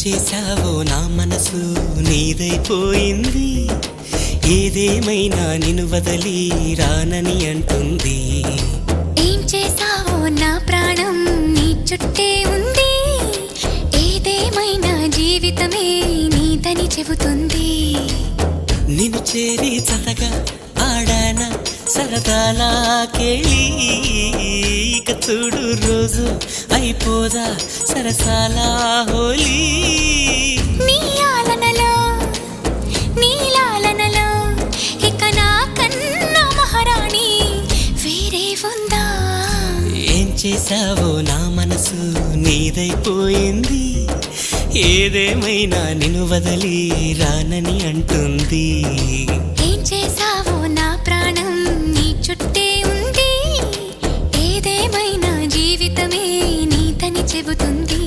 చేశావో నా మనసు నీదైపోయింది, ఏదేమైనా నిన్ను వదలి రానని అంటుంది. ఏం చేశావో నా ప్రాణం నీ చుట్టే ఉంది, ఏదేమైనా జీవితమే నీదని చెబుతుంది. నిన్ను చేరి చతగా ఆడాన సరదాలా కేళి, ఇక చూడు రోజు అయిపోదా సరసాల హోలీ. నీ ఆలనలో నీ లాలనలో ఇక నా కన్నా మహారాణి వేరే ఉందా? ఏం చేశావో నా మనసు నీదైపోయింది, ఏదేమైనా నిన్ను వదలి రానని అంటుంది. ఏం చేశావో నా ప్రాణం నీ చుట్టే ఉంది, ఏదేమైనా జీవితమే నీదని చెబుతుంది.